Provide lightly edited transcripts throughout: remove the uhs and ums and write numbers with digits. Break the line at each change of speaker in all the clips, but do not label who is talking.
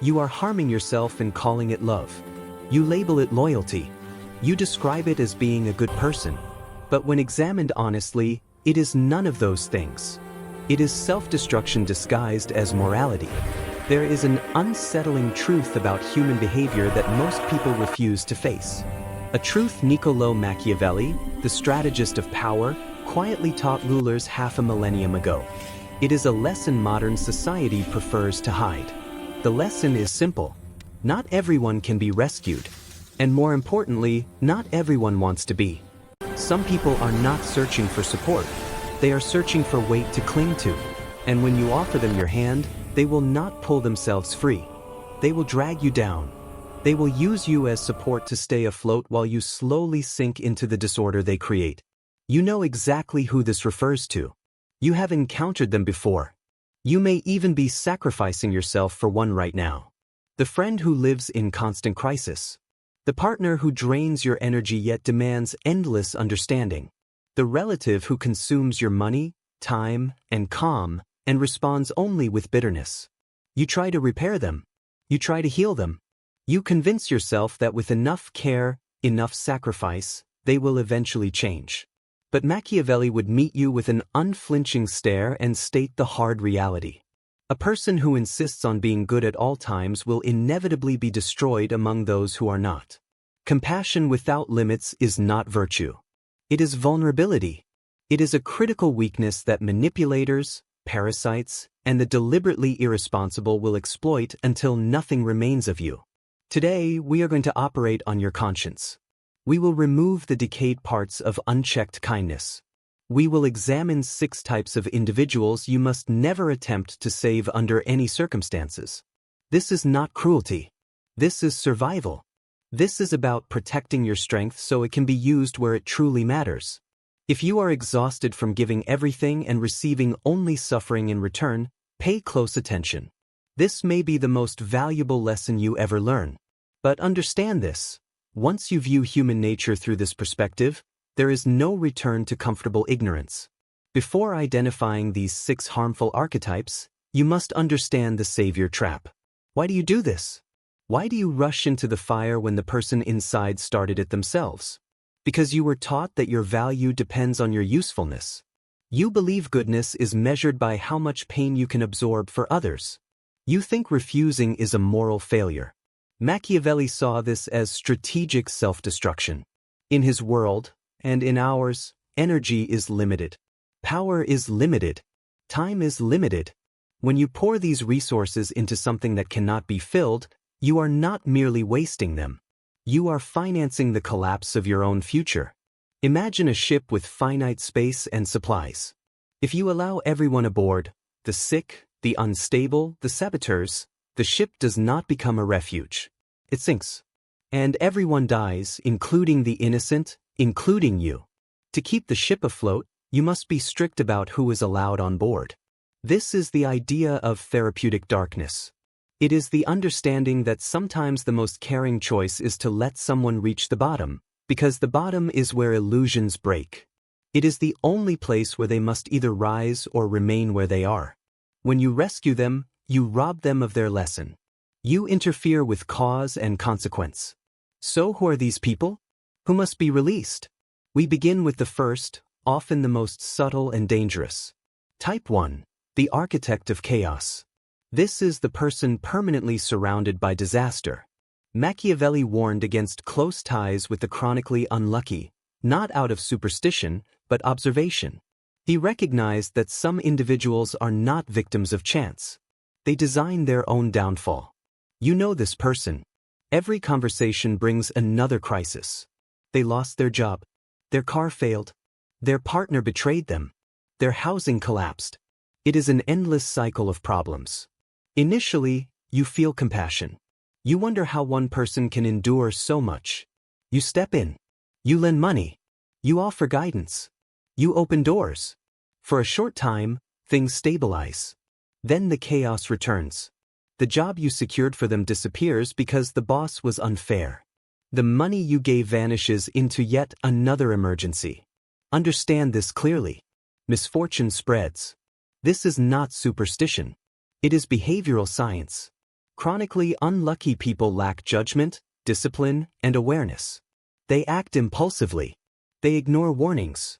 You are harming yourself and calling it love. You label it loyalty. You describe it as being a good person. But when examined honestly, it is none of those things. It is self-destruction disguised as morality. There is an unsettling truth about human behavior that most people refuse to face. A truth Niccolò Machiavelli, the strategist of power, quietly taught rulers half a millennium ago. It is a lesson modern society prefers to hide. The lesson is simple. Not everyone can be rescued. And more importantly, not everyone wants to be. Some people are not searching for support. They are searching for weight to cling to. And when you offer them your hand, they will not pull themselves free. They will drag you down. They will use you as support to stay afloat while you slowly sink into the disorder they create. You know exactly who this refers to. You have encountered them before. You may even be sacrificing yourself for one right now. The friend who lives in constant crisis. The partner who drains your energy yet demands endless understanding. The relative who consumes your money, time, and calm, and responds only with bitterness. You try to repair them. You try to heal them. You convince yourself that with enough care, enough sacrifice, they will eventually change. But Machiavelli would meet you with an unflinching stare and state the hard reality. A person who insists on being good at all times will inevitably be destroyed among those who are not. Compassion without limits is not virtue. It is vulnerability. It is a critical weakness that manipulators, parasites, and the deliberately irresponsible will exploit until nothing remains of you. Today, we are going to operate on your conscience. We will remove the decayed parts of unchecked kindness. We will examine 6 types of individuals you must never attempt to save under any circumstances. This is not cruelty. This is survival. This is about protecting your strength so it can be used where it truly matters. If you are exhausted from giving everything and receiving only suffering in return, pay close attention. This may be the most valuable lesson you ever learn. But understand this. Once you view human nature through this perspective, there is no return to comfortable ignorance. Before identifying these 6 harmful archetypes, you must understand the savior trap. Why do you do this? Why do you rush into the fire when the person inside started it themselves? Because you were taught that your value depends on your usefulness. You believe goodness is measured by how much pain you can absorb for others. You think refusing is a moral failure. Machiavelli saw this as strategic self-destruction. In his world, and in ours, energy is limited. Power is limited. Time is limited. When you pour these resources into something that cannot be filled, you are not merely wasting them. You are financing the collapse of your own future. Imagine a ship with finite space and supplies. If you allow everyone aboard, the sick, the unstable, the saboteurs, the ship does not become a refuge. It sinks. And everyone dies, including the innocent, including you. To keep the ship afloat, you must be strict about who is allowed on board. This is the idea of therapeutic darkness. It is the understanding that sometimes the most caring choice is to let someone reach the bottom, because the bottom is where illusions break. It is the only place where they must either rise or remain where they are. When you rescue them, you rob them of their lesson. You interfere with cause and consequence. So who are these people? Who must be released? We begin with the first, often the most subtle and dangerous. Type 1. The architect of chaos. This is the person permanently surrounded by disaster. Machiavelli warned against close ties with the chronically unlucky, not out of superstition, but observation. He recognized that some individuals are not victims of chance. They design their own downfall. You know this person. Every conversation brings another crisis. They lost their job. Their car failed. Their partner betrayed them. Their housing collapsed. It is an endless cycle of problems. Initially, you feel compassion. You wonder how one person can endure so much. You step in. You lend money. You offer guidance. You open doors. For a short time, things stabilize. Then the chaos returns. The job you secured for them disappears because the boss was unfair. The money you gave vanishes into yet another emergency. Understand this clearly. Misfortune spreads. This is not superstition. It is behavioral science. Chronically unlucky people lack judgment, discipline, and awareness. They act impulsively. They ignore warnings.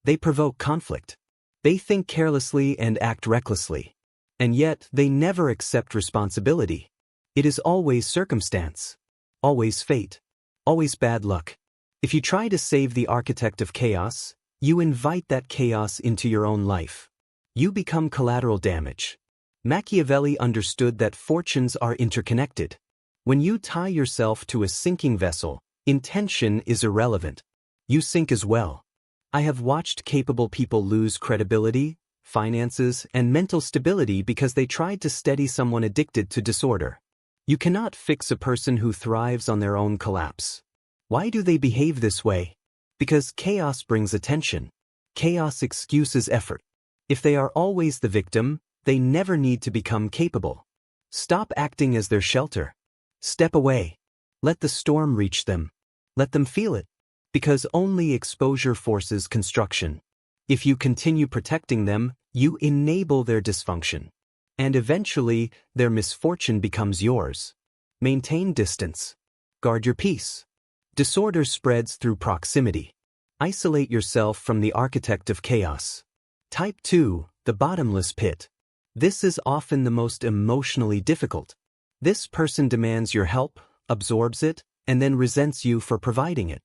They provoke conflict. They think carelessly and act recklessly. And yet, they never accept responsibility. It is always circumstance. Always fate. Always bad luck. If you try to save the architect of chaos, you invite that chaos into your own life. You become collateral damage. Machiavelli understood that fortunes are interconnected. When you tie yourself to a sinking vessel, intention is irrelevant. You sink as well. I have watched capable people lose credibility, finances, and mental stability because they tried to steady someone addicted to disorder. You cannot fix a person who thrives on their own collapse. Why do they behave this way? Because chaos brings attention. Chaos excuses effort. If they are always the victim, they never need to become capable. Stop acting as their shelter. Step away. Let the storm reach them. Let them feel it. Because only exposure forces construction. If you continue protecting them, you enable their dysfunction. And eventually, their misfortune becomes yours. Maintain distance. Guard your peace. Disorder spreads through proximity. Isolate yourself from the architect of chaos. Type 2, the bottomless pit. This is often the most emotionally difficult. This person demands your help, absorbs it, and then resents you for providing it.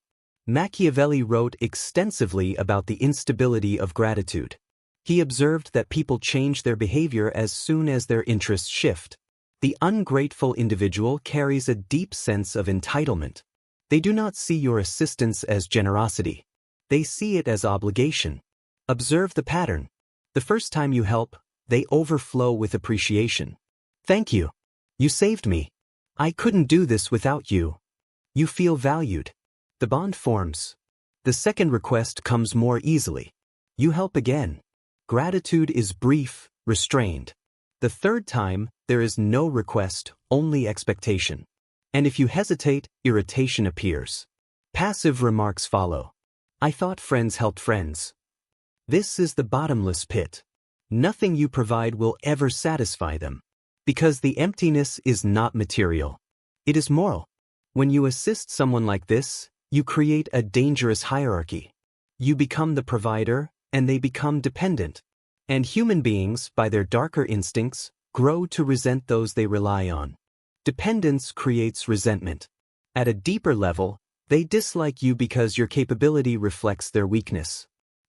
Machiavelli wrote extensively about the instability of gratitude. He observed that people change their behavior as soon as their interests shift. The ungrateful individual carries a deep sense of entitlement. They do not see your assistance as generosity. They see it as obligation. Observe the pattern. The first time you help, they overflow with appreciation. Thank you. You saved me. I couldn't do this without you. You feel valued. The bond forms. The second request comes more easily. You help again. Gratitude is brief, restrained. The third time, there is no request, only expectation. And if you hesitate, irritation appears. Passive remarks follow. I thought friends helped friends. This is the bottomless pit. Nothing you provide will ever satisfy them. Because the emptiness is not material. It is moral. When you assist someone like this, you create a dangerous hierarchy. You become the provider, and they become dependent. And human beings, by their darker instincts, grow to resent those they rely on. Dependence creates resentment. At a deeper level, they dislike you because your capability reflects their weakness.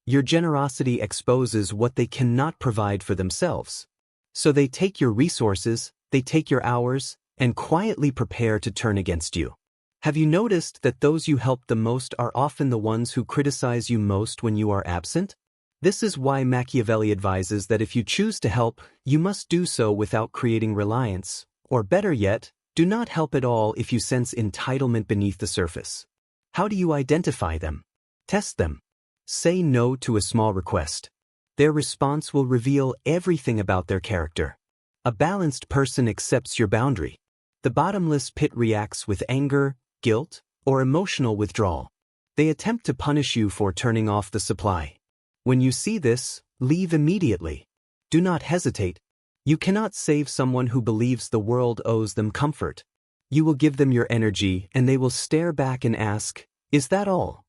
Your generosity exposes what they cannot provide for themselves. So they take your resources, they take your hours, and quietly prepare to turn against you. Have you noticed that those you help the most are often the ones who criticize you most when you are absent? This is why Machiavelli advises that if you choose to help, you must do so without creating reliance, or better yet, do not help at all if you sense entitlement beneath the surface. How do you identify them? Test them. Say no to a small request. Their response will reveal everything about their character. A balanced person accepts your boundary. The bottomless pit reacts with anger, guilt, or emotional withdrawal. They attempt to punish you for turning off the supply. When you see this, leave immediately. Do not hesitate. You cannot save someone who believes the world owes them comfort. You will give them your energy and they will stare back and ask, "Is that all?"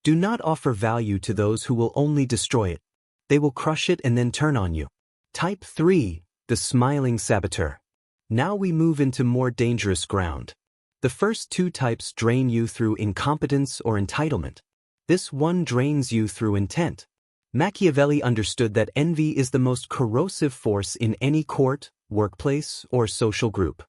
Do not offer value to those who will only destroy it. They will crush it and then turn on you. Type 3, the smiling saboteur. Now we move into more dangerous ground. The first two types drain you through incompetence or entitlement. This one drains you through intent. Machiavelli understood that envy is the most corrosive force in any court, workplace, or social group.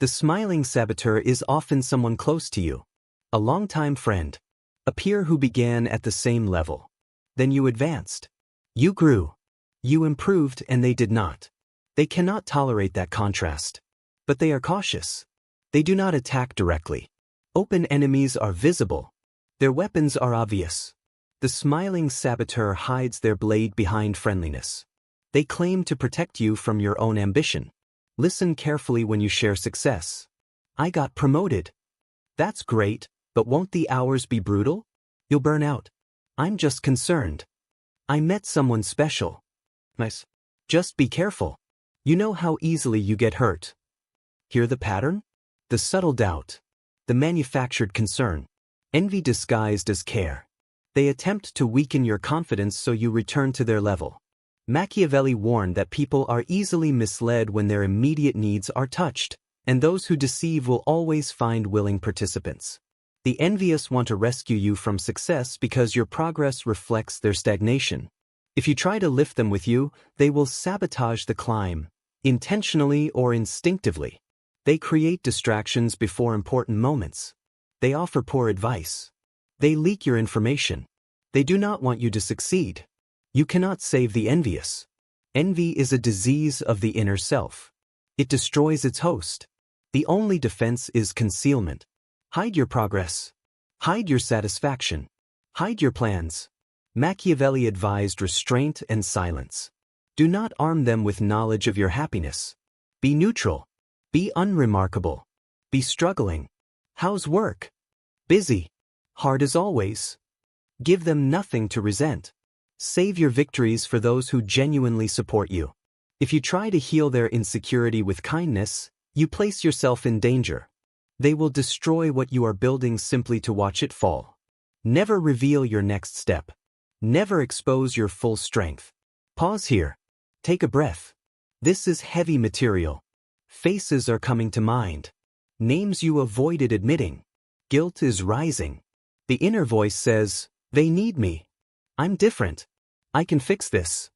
The smiling saboteur is often someone close to you. A longtime friend. A peer who began at the same level. Then you advanced. You grew. You improved and they did not. They cannot tolerate that contrast. But they are cautious. They do not attack directly. Open enemies are visible. Their weapons are obvious. The smiling saboteur hides their blade behind friendliness. They claim to protect you from your own ambition. Listen carefully when you share success. I got promoted. That's great, but won't the hours be brutal? You'll burn out. I'm just concerned. I met someone special. Nice. Just be careful. You know how easily you get hurt. Hear the pattern? The subtle doubt. The manufactured concern. Envy disguised as care. They attempt to weaken your confidence so you return to their level. Machiavelli warned that people are easily misled when their immediate needs are touched, and those who deceive will always find willing participants. The envious want to rescue you from success because your progress reflects their stagnation. If you try to lift them with you, they will sabotage the climb, intentionally or instinctively. They create distractions before important moments. They offer poor advice. They leak your information. They do not want you to succeed. You cannot save the envious. Envy is a disease of the inner self. It destroys its host. The only defense is concealment. Hide your progress. Hide your satisfaction. Hide your plans. Machiavelli advised restraint and silence. Do not arm them with knowledge of your happiness. Be neutral. Be unremarkable. Be struggling. How's work? Busy. Hard as always. Give them nothing to resent. Save your victories for those who genuinely support you. If you try to heal their insecurity with kindness, you place yourself in danger. They will destroy what you are building simply to watch it fall. Never reveal your next step. Never expose your full strength. Pause here. Take a breath. This is heavy material. Faces are coming to mind. Names you avoided admitting. Guilt is rising. The inner voice says, "They need me. I'm different. I can fix this."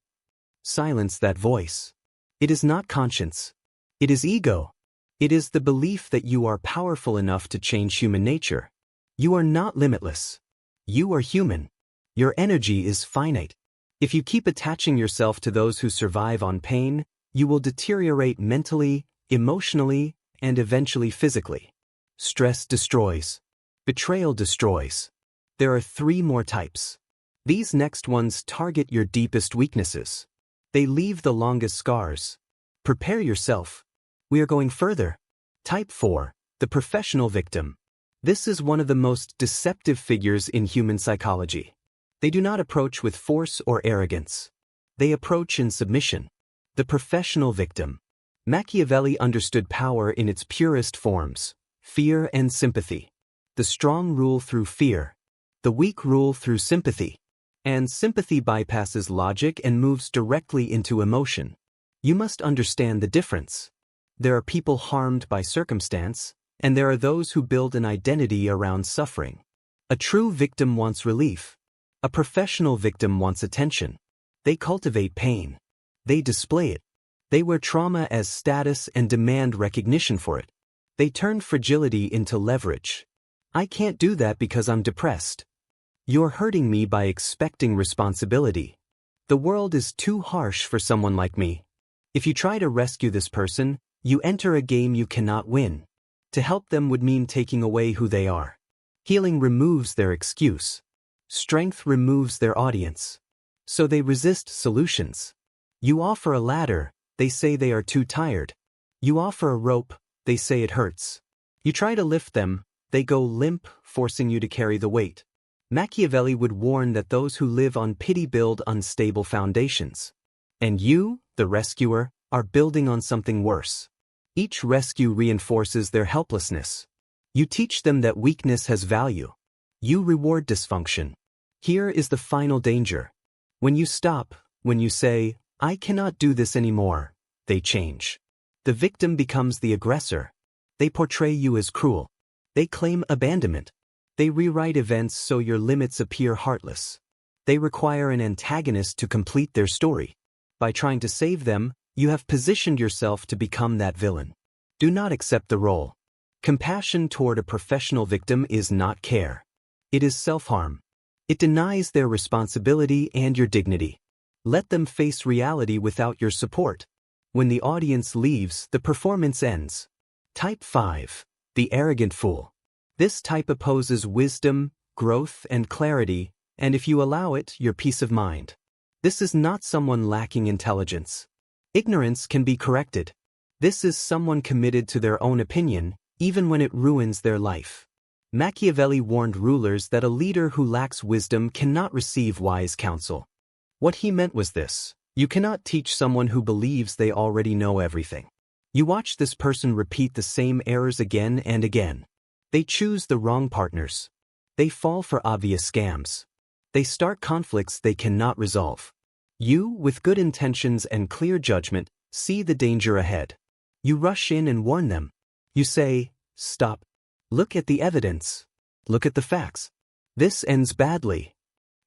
Silence that voice. It is not conscience. It is ego. It is the belief that you are powerful enough to change human nature. You are not limitless. You are human. Your energy is finite. If you keep attaching yourself to those who survive on pain, you will deteriorate mentally, emotionally, and eventually physically. Stress destroys. Betrayal destroys. There are 3 more types. These next ones target your deepest weaknesses. They leave the longest scars. Prepare yourself. We are going further. Type 4, the professional victim. This is one of the most deceptive figures in human psychology. They do not approach with force or arrogance. They approach in submission. The professional victim. Machiavelli understood power in its purest forms: fear and sympathy. The strong rule through fear. The weak rule through sympathy. And sympathy bypasses logic and moves directly into emotion. You must understand the difference. There are people harmed by circumstance, and there are those who build an identity around suffering. A true victim wants relief. A professional victim wants attention. They cultivate pain. They display it. They wear trauma as status and demand recognition for it. They turn fragility into leverage. I can't do that because I'm depressed. You're hurting me by expecting responsibility. The world is too harsh for someone like me. If you try to rescue this person, you enter a game you cannot win. To help them would mean taking away who they are. Healing removes their excuse. Strength removes their audience. So they resist solutions. You offer a ladder, they say they are too tired. You offer a rope, they say it hurts. You try to lift them, they go limp, forcing you to carry the weight. Machiavelli would warn that those who live on pity build unstable foundations. And you, the rescuer, are building on something worse. Each rescue reinforces their helplessness. You teach them that weakness has value. You reward dysfunction. Here is the final danger. When you stop, when you say, "I cannot do this anymore," they change. The victim becomes the aggressor. They portray you as cruel. They claim abandonment. They rewrite events so your limits appear heartless. They require an antagonist to complete their story. By trying to save them, you have positioned yourself to become that villain. Do not accept the role. Compassion toward a professional victim is not care. It is self-harm. It denies their responsibility and your dignity. Let them face reality without your support. When the audience leaves, the performance ends. Type 5, the arrogant fool. This type opposes wisdom, growth, and clarity, and if you allow it, your peace of mind. This is not someone lacking intelligence. Ignorance can be corrected. This is someone committed to their own opinion, even when it ruins their life. Machiavelli warned rulers that a leader who lacks wisdom cannot receive wise counsel. What he meant was this: you cannot teach someone who believes they already know everything. You watch this person repeat the same errors again and again. They choose the wrong partners. They fall for obvious scams. They start conflicts they cannot resolve. You, with good intentions and clear judgment, see the danger ahead. You rush in and warn them. You say, "Stop. Look at the evidence. Look at the facts. This ends badly."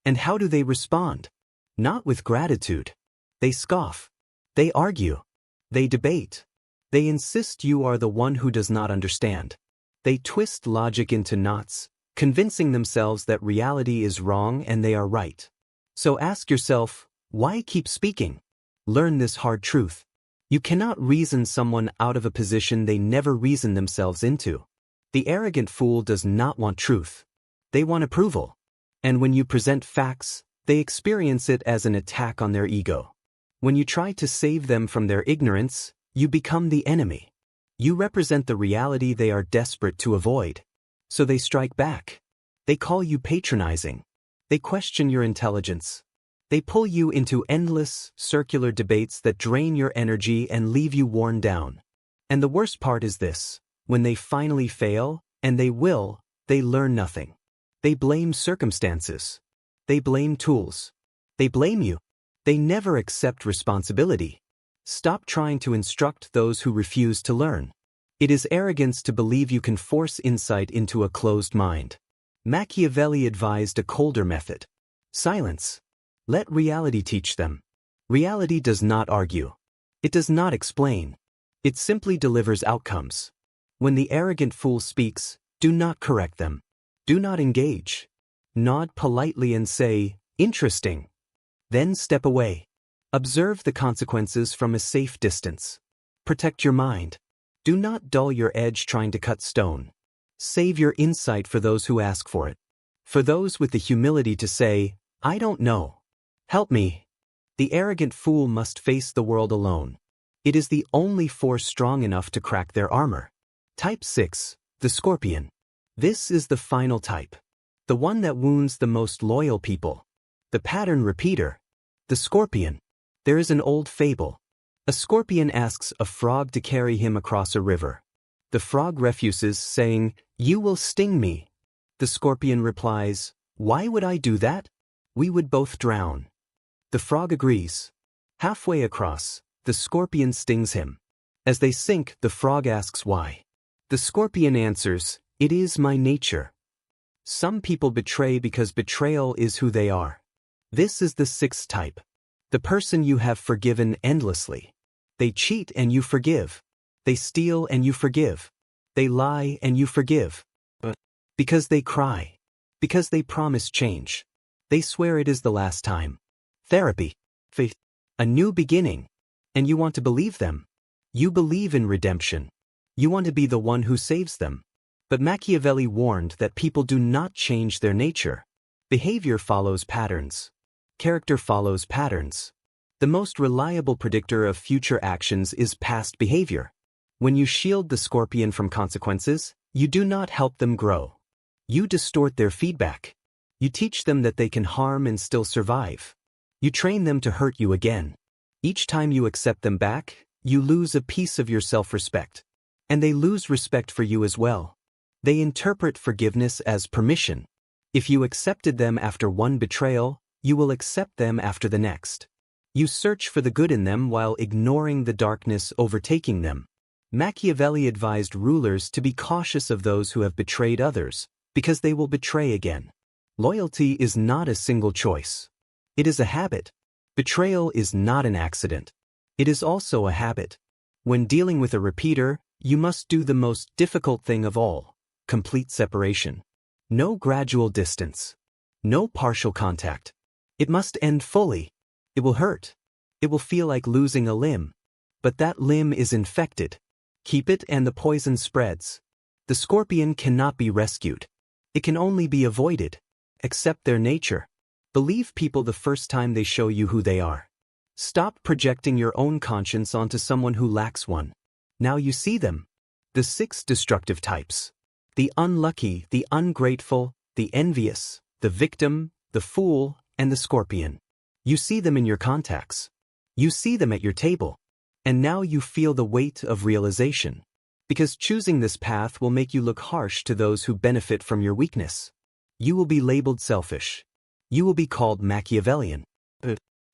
And how do they respond? Not with gratitude. They scoff. They argue. They debate. They insist you are the one who does not understand. They twist logic into knots, convincing themselves that reality is wrong and they are right. So ask yourself, why keep speaking? Learn this hard truth. You cannot reason someone out of a position they never reasoned themselves into. The arrogant fool does not want truth. They want approval. And when you present facts, they experience it as an attack on their ego. When you try to save them from their ignorance, you become the enemy. You represent the reality they are desperate to avoid. So they strike back. They call you patronizing. They question your intelligence. They pull you into endless, circular debates that drain your energy and leave you worn down. And the worst part is this: when they finally fail, and they will, they learn nothing. They blame circumstances. They blame tools. They blame you. They never accept responsibility. Stop trying to instruct those who refuse to learn. It is arrogance to believe you can force insight into a closed mind. Machiavelli advised a colder method. Silence. Let reality teach them. Reality does not argue. It does not explain. It simply delivers outcomes. When the arrogant fool speaks, do not correct them. Do not engage. Nod politely and say, "Interesting." Then step away. Observe the consequences from a safe distance. Protect your mind. Do not dull your edge trying to cut stone. Save your insight for those who ask for it. For those with the humility to say, "I don't know. Help me." The arrogant fool must face the world alone. It is the only force strong enough to crack their armor. Type 6, the Scorpion. This is the final type. The one that wounds the most loyal people. The pattern repeater. The Scorpion. There is an old fable. A scorpion asks a frog to carry him across a river. The frog refuses, saying, "You will sting me." The scorpion replies, "Why would I do that? We would both drown." The frog agrees. Halfway across, the scorpion stings him. As they sink, the frog asks why. The scorpion answers, "It is my nature." Some people betray because betrayal is who they are. This is the sixth type. The person you have forgiven endlessly. They cheat and you forgive. They steal and you forgive. They lie and you forgive. But because they cry. Because they promise change. They swear it is the last time. Therapy. Faith. A new beginning. And you want to believe them. You believe in redemption. You want to be the one who saves them. But Machiavelli warned that people do not change their nature. Behavior follows patterns. Character follows patterns. The most reliable predictor of future actions is past behavior. When you shield the scorpion from consequences, you do not help them grow. You distort their feedback. You teach them that they can harm and still survive. You train them to hurt you again. Each time you accept them back, you lose a piece of your self-respect. And they lose respect for you as well. They interpret forgiveness as permission. If you accepted them after one betrayal, you will accept them after the next. You search for the good in them while ignoring the darkness overtaking them. Machiavelli advised rulers to be cautious of those who have betrayed others, because they will betray again. Loyalty is not a single choice. It is a habit. Betrayal is not an accident. It is also a habit. When dealing with a repeater, you must do the most difficult thing of all: complete separation. No gradual distance. No partial contact. It must end fully. It will hurt. It will feel like losing a limb. But that limb is infected. Keep it and the poison spreads. The scorpion cannot be rescued. It can only be avoided. Accept their nature. Believe people the first time they show you who they are. Stop projecting your own conscience onto someone who lacks one. Now you see them. The 6 destructive types. The unlucky, the ungrateful, the envious, the victim, the fool, and the scorpion. You see them in your contacts. You see them at your table. And now you feel the weight of realization. Because choosing this path will make you look harsh to those who benefit from your weakness. You will be labeled selfish. You will be called Machiavellian.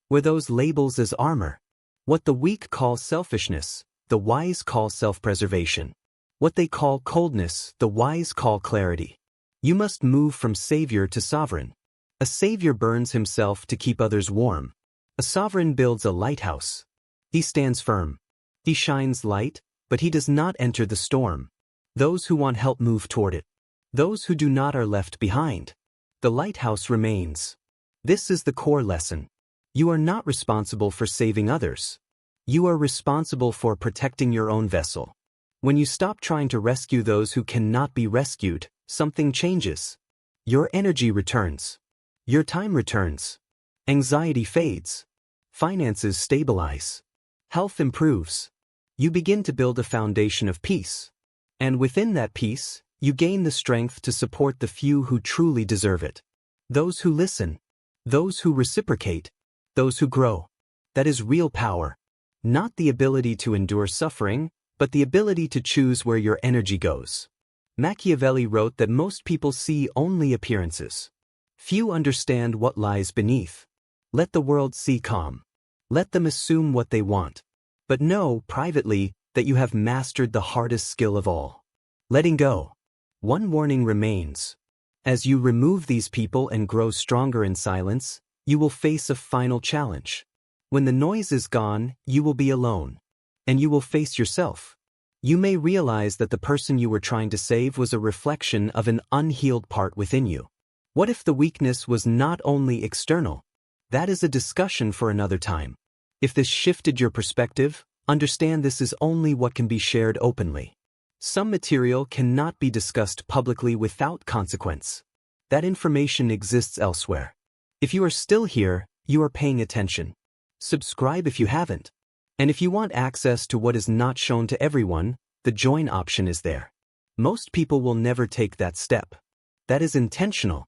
Wear those labels as armor. What the weak call selfishness, the wise call self-preservation. What they call coldness, the wise call clarity. You must move from savior to sovereign. A savior burns himself to keep others warm. A sovereign builds a lighthouse. He stands firm. He shines light, but he does not enter the storm. Those who want help move toward it. Those who do not are left behind. The lighthouse remains. This is the core lesson. You are not responsible for saving others. You are responsible for protecting your own vessel. When you stop trying to rescue those who cannot be rescued, something changes. Your energy returns. Your time returns. Anxiety fades. Finances stabilize. Health improves. You begin to build a foundation of peace. And within that peace, you gain the strength to support the few who truly deserve it. Those who listen. Those who reciprocate. Those who grow. That is real power. Not the ability to endure suffering, but the ability to choose where your energy goes. Machiavelli wrote that most people see only appearances. Few understand what lies beneath. Let the world see calm. Let them assume what they want. But know, privately, that you have mastered the hardest skill of all. Letting go. One warning remains. As you remove these people and grow stronger in silence, you will face a final challenge. When the noise is gone, you will be alone. And you will face yourself. You may realize that the person you were trying to save was a reflection of an unhealed part within you. What if the weakness was not only external? That is a discussion for another time. If this shifted your perspective, understand this is only what can be shared openly. Some material cannot be discussed publicly without consequence. That information exists elsewhere. If you are still here, you are paying attention. Subscribe if you haven't. And if you want access to what is not shown to everyone, the join option is there. Most people will never take that step. That is intentional.